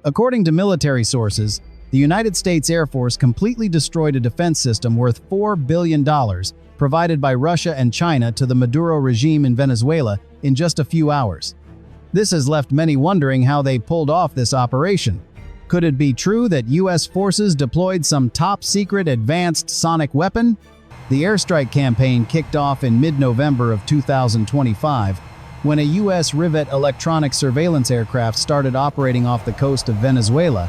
According to military sources, the United States Air Force completely destroyed a defense system worth $4 billion provided by Russia and China to the Maduro regime in Venezuela in just a few hours. This has left many wondering how they pulled off this operation. Could it be true that U.S. forces deployed some top-secret advanced sonic weapon? The airstrike campaign kicked off in mid-November of 2025, when a U.S. Rivet electronic surveillance aircraft started operating off the coast of Venezuela,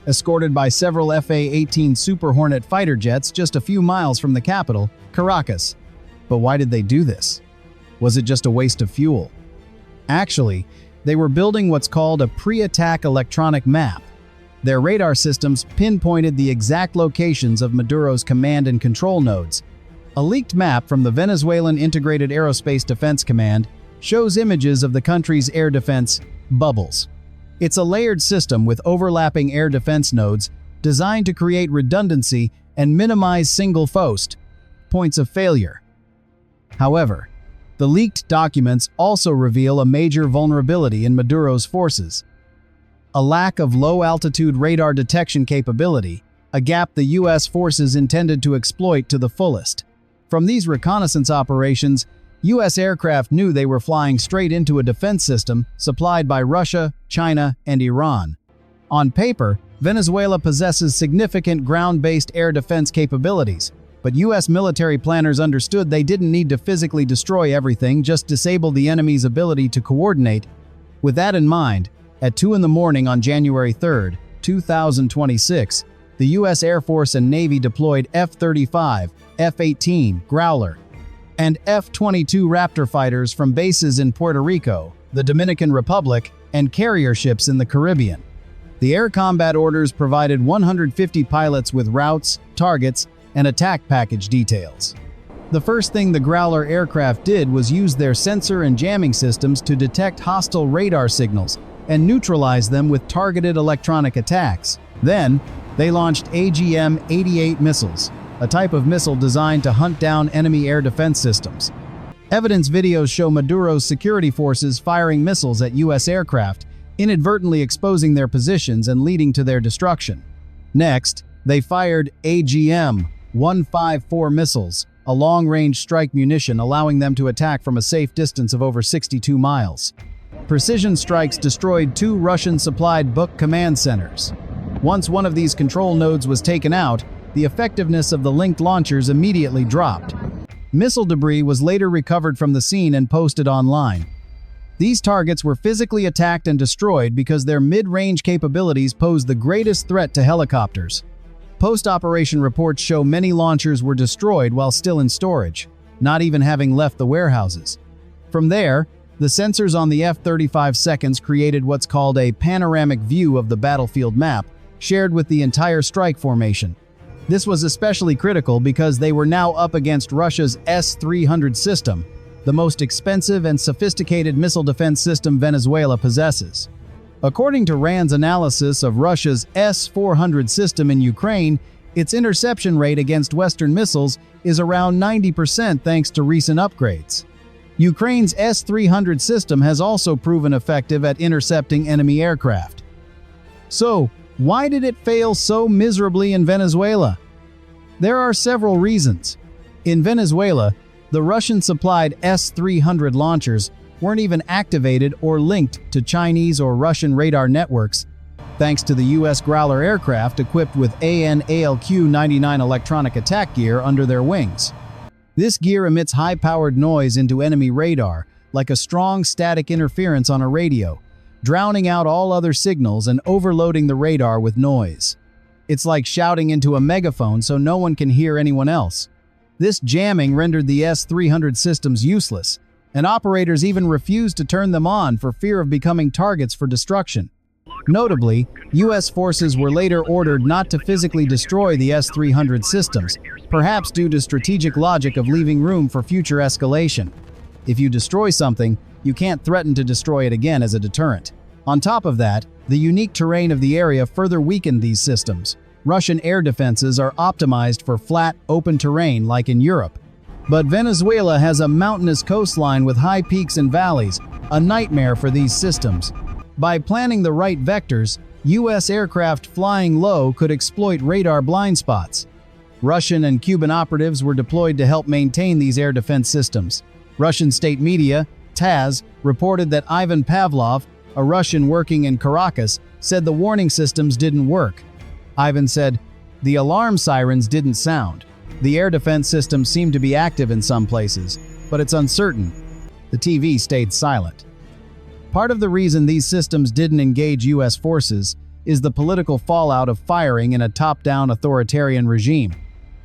escorted by several F/A-18 Super Hornet fighter jets just a few miles from the capital, Caracas. But why did they do this? Was it just a waste of fuel? Actually, they were building what's called a pre-attack electronic map. Their radar systems pinpointed the exact locations of Maduro's command and control nodes. A leaked map from the Venezuelan Integrated Aerospace Defense Command shows images of the country's air defense bubbles. It's a layered system with overlapping air defense nodes designed to create redundancy and minimize single points of failure. However, the leaked documents also reveal a major vulnerability in Maduro's forces: a lack of low-altitude radar detection capability, a gap the U.S. forces intended to exploit to the fullest. From these reconnaissance operations, U.S. aircraft knew they were flying straight into a defense system supplied by Russia, China, and Iran. On paper, Venezuela possesses significant ground-based air defense capabilities, but U.S. military planners understood they didn't need to physically destroy everything, just disable the enemy's ability to coordinate. With that in mind, at 2 in the morning on January 3, 2026, the U.S. Air Force and Navy deployed F-35, F-18 Growler, and F-22 Raptor fighters from bases in Puerto Rico, the Dominican Republic, and carrier ships in the Caribbean. The air combat orders provided 150 pilots with routes, targets, and attack package details. The first thing the Growler aircraft did was use their sensor and jamming systems to detect hostile radar signals and neutralize them with targeted electronic attacks. Then, they launched AGM-88 missiles, a type of missile designed to hunt down enemy air defense systems. Evidence videos show Maduro's security forces firing missiles at U.S. aircraft, inadvertently exposing their positions and leading to their destruction. Next, they fired AGM-154 missiles, a long-range strike munition allowing them to attack from a safe distance of over 62 miles. Precision strikes destroyed 2 Russian-supplied Buk command centers. Once one of these control nodes was taken out, the effectiveness of the linked launchers immediately dropped. Missile debris was later recovered from the scene and posted online. These targets were physically attacked and destroyed because their mid-range capabilities posed the greatest threat to helicopters. Post-operation reports show many launchers were destroyed while still in storage, not even having left the warehouses. From there, the sensors on the F-35 seconds created what's called a panoramic view of the battlefield map, shared with the entire strike formation. This was especially critical because they were now up against Russia's S-300 system, the most expensive and sophisticated missile defense system Venezuela possesses. According to RAND's analysis of Russia's S-400 system in Ukraine, its interception rate against Western missiles is around 90% thanks to recent upgrades. Ukraine's S-300 system has also proven effective at intercepting enemy aircraft. So, why did it fail so miserably in Venezuela? There are several reasons. In Venezuela, the Russian-supplied S-300 launchers weren't even activated or linked to Chinese or Russian radar networks, thanks to the U.S. Growler aircraft equipped with AN/ALQ-99 electronic attack gear under their wings. This gear emits high-powered noise into enemy radar, like a strong static interference on a radio, drowning out all other signals and overloading the radar with noise. It's like shouting into a megaphone so no one can hear anyone else. This jamming rendered the S-300 systems useless, and operators even refused to turn them on for fear of becoming targets for destruction. Notably, U.S. forces were later ordered not to physically destroy the S-300 systems, perhaps due to strategic logic of leaving room for future escalation. If you destroy something, you can't threaten to destroy it again as a deterrent. On top of that, the unique terrain of the area further weakened these systems. Russian air defenses are optimized for flat, open terrain like in Europe. But Venezuela has a mountainous coastline with high peaks and valleys, a nightmare for these systems. By planning the right vectors, U.S. aircraft flying low could exploit radar blind spots. Russian and Cuban operatives were deployed to help maintain these air defense systems. Russian state media, TASS, reported that Ivan Pavlov, a Russian working in Caracas, said the warning systems didn't work. Ivan said, "The alarm sirens didn't sound. The air defense systems seem to be active in some places, but it's uncertain." The TV stayed silent. Part of the reason these systems didn't engage U.S. forces is the political fallout of firing in a top-down authoritarian regime.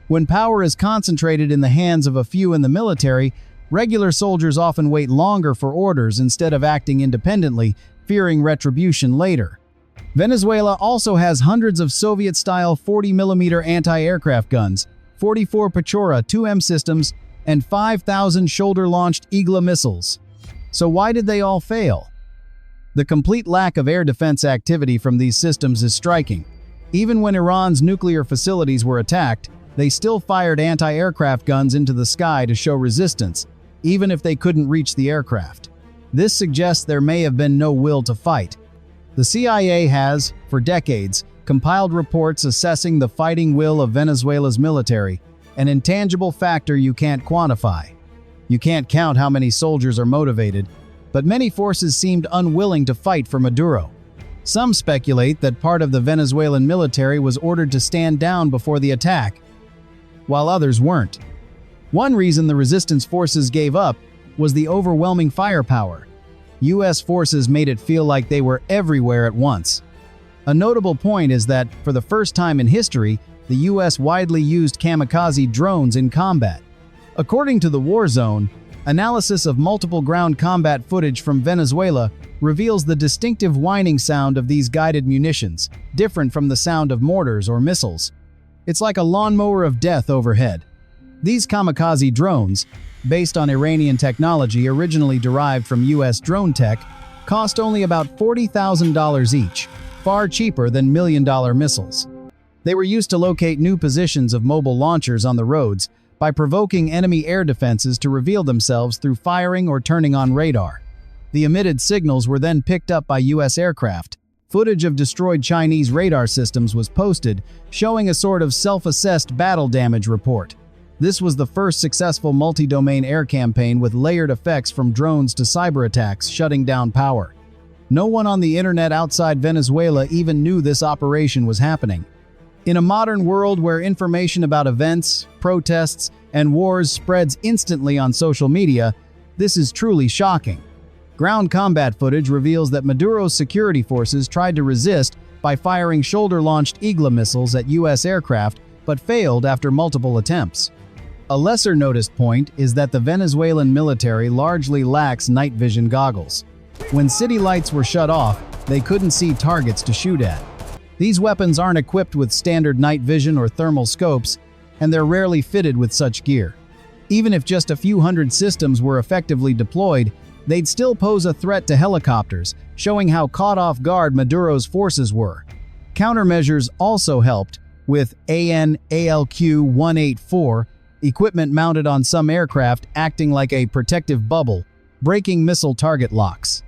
When power is concentrated in the hands of a few in the military, regular soldiers often wait longer for orders instead of acting independently, fearing retribution later. Venezuela also has hundreds of Soviet-style 40mm anti-aircraft guns, 44 Pechora 2M systems, and 5,000 shoulder-launched Igla missiles. So why did they all fail? The complete lack of air defense activity from these systems is striking. Even when Iran's nuclear facilities were attacked, they still fired anti-aircraft guns into the sky to show resistance, even if they couldn't reach the aircraft. This suggests there may have been no will to fight. The CIA has, for decades, compiled reports assessing the fighting will of Venezuela's military, an intangible factor you can't quantify. You can't count how many soldiers are motivated, but many forces seemed unwilling to fight for Maduro. Some speculate that part of the Venezuelan military was ordered to stand down before the attack, while others weren't. One reason the resistance forces gave up was the overwhelming firepower. U.S. forces made it feel like they were everywhere at once. A notable point is that, for the first time in history, the U.S. widely used kamikaze drones in combat. According to the War Zone, analysis of multiple ground combat footage from Venezuela reveals the distinctive whining sound of these guided munitions, different from the sound of mortars or missiles. It's like a lawnmower of death overhead. These kamikaze drones, based on Iranian technology originally derived from U.S. drone tech, cost only about $40,000 each, far cheaper than million-dollar missiles. They were used to locate new positions of mobile launchers on the roads by provoking enemy air defenses to reveal themselves through firing or turning on radar. The emitted signals were then picked up by U.S. aircraft. Footage of destroyed Chinese radar systems was posted, showing a sort of self-assessed battle damage report. This was the first successful multi-domain air campaign with layered effects from drones to cyber attacks shutting down power. No one on the internet outside Venezuela even knew this operation was happening. In a modern world where information about events, protests, and wars spreads instantly on social media, this is truly shocking. Ground combat footage reveals that Maduro's security forces tried to resist by firing shoulder-launched Igla missiles at U.S. aircraft, but failed after multiple attempts. A lesser-noticed point is that the Venezuelan military largely lacks night vision goggles. When city lights were shut off, they couldn't see targets to shoot at. These weapons aren't equipped with standard night vision or thermal scopes, and they're rarely fitted with such gear. Even if just a few hundred systems were effectively deployed, they'd still pose a threat to helicopters, showing how caught off guard Maduro's forces were. Countermeasures also helped, with AN/ALQ-184, equipment mounted on some aircraft acting like a protective bubble, breaking missile target locks.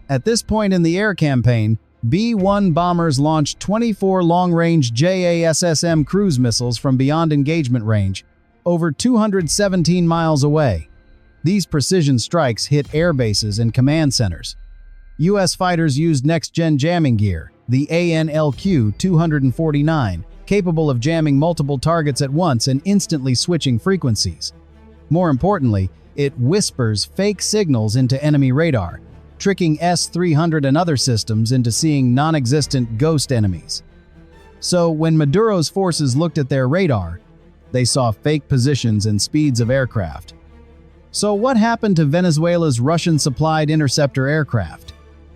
At this point in the air campaign, B-1 bombers launched 24 long-range JASSM cruise missiles from beyond engagement range, over 217 miles away. These precision strikes hit air bases and command centers. U.S. fighters used next-gen jamming gear, the ANLQ-249, capable of jamming multiple targets at once and instantly switching frequencies. More importantly, it whispers fake signals into enemy radar, tricking S-300 and other systems into seeing non-existent ghost enemies. So when Maduro's forces looked at their radar, they saw fake positions and speeds of aircraft. So what happened to Venezuela's Russian-supplied interceptor aircraft?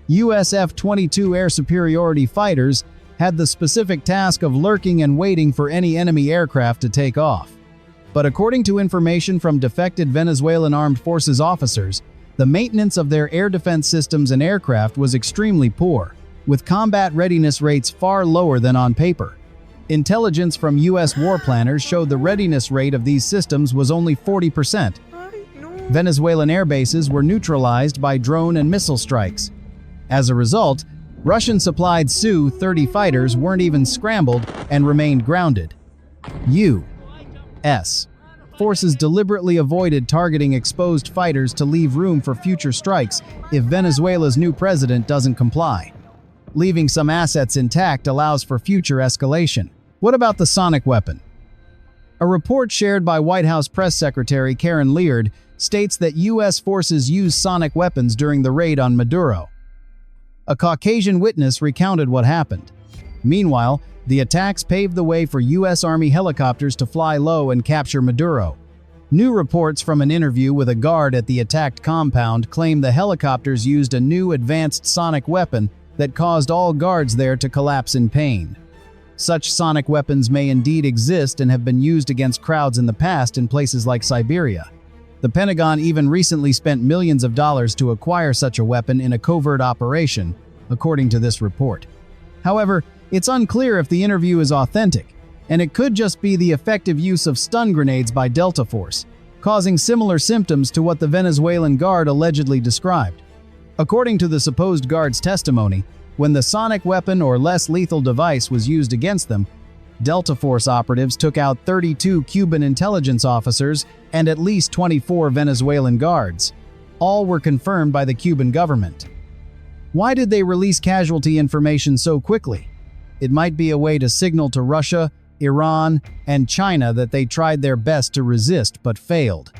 US F-22 air superiority fighters had the specific task of lurking and waiting for any enemy aircraft to take off. But according to information from defected Venezuelan armed forces officers, the maintenance of their air defense systems and aircraft was extremely poor, with combat readiness rates far lower than on paper. Intelligence from US war planners showed the readiness rate of these systems was only 40%. Venezuelan air bases were neutralized by drone and missile strikes. As a result, Russian-supplied Su-30 fighters weren't even scrambled and remained grounded. U.S. forces deliberately avoided targeting exposed fighters to leave room for future strikes if Venezuela's new president doesn't comply. Leaving some assets intact allows for future escalation. What about the sonic weapon? A report shared by White House Press Secretary Karen Leard states that U.S. forces used sonic weapons during the raid on Maduro. A Caucasian witness recounted what happened. Meanwhile, the attacks paved the way for U.S. Army helicopters to fly low and capture Maduro. New reports from an interview with a guard at the attacked compound claim the helicopters used a new advanced sonic weapon that caused all guards there to collapse in pain. Such sonic weapons may indeed exist and have been used against crowds in the past in places like Siberia. The Pentagon even recently spent millions of dollars to acquire such a weapon in a covert operation, according to this report. However, it's unclear if the interview is authentic, and it could just be the effective use of stun grenades by Delta Force, causing similar symptoms to what the Venezuelan guard allegedly described. According to the supposed guard's testimony, when the sonic weapon or less lethal device was used against them, Delta Force operatives took out 32 Cuban intelligence officers and at least 24 Venezuelan guards. All were confirmed by the Cuban government. Why did they release casualty information so quickly? It might be a way to signal to Russia, Iran, and China that they tried their best to resist but failed.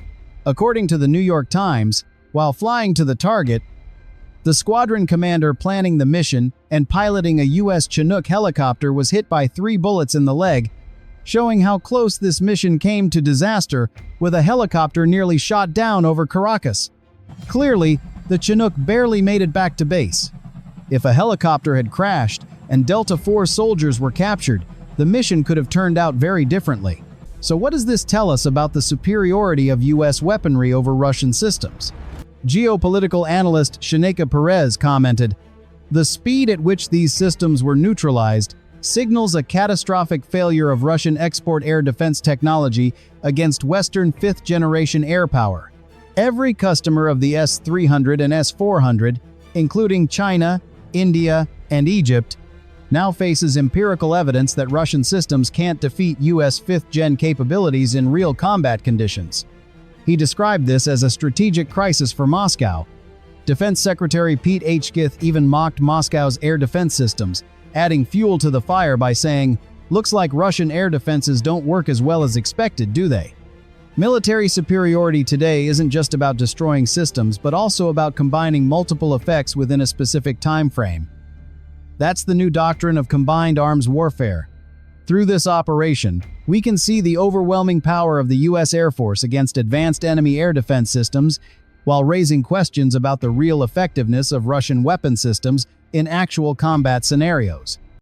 According to the New York Times, while flying to the target, the squadron commander planning the mission and piloting a U.S. Chinook helicopter was hit by 3 bullets in the leg, showing how close this mission came to disaster with a helicopter nearly shot down over Caracas. Clearly, the Chinook barely made it back to base. If a helicopter had crashed and Delta Force soldiers were captured, the mission could have turned out very differently. So what does this tell us about the superiority of U.S. weaponry over Russian systems? Geopolitical analyst Shaneka Perez commented, "The speed at which these systems were neutralized signals a catastrophic failure of Russian export air defense technology against Western fifth-generation air power. Every customer of the S-300 and S-400, including China, India, and Egypt, now faces empirical evidence that Russian systems can't defeat U.S. fifth-gen capabilities in real combat conditions." He described this as a strategic crisis for Moscow. Defense Secretary Pete Hegseth even mocked Moscow's air defense systems, adding fuel to the fire by saying, "Looks like Russian air defenses don't work as well as expected, do they?" Military superiority today isn't just about destroying systems, but also about combining multiple effects within a specific time frame. That's the new doctrine of combined arms warfare. Through this operation, we can see the overwhelming power of the U.S. Air Force against advanced enemy air defense systems, while raising questions about the real effectiveness of Russian weapon systems in actual combat scenarios.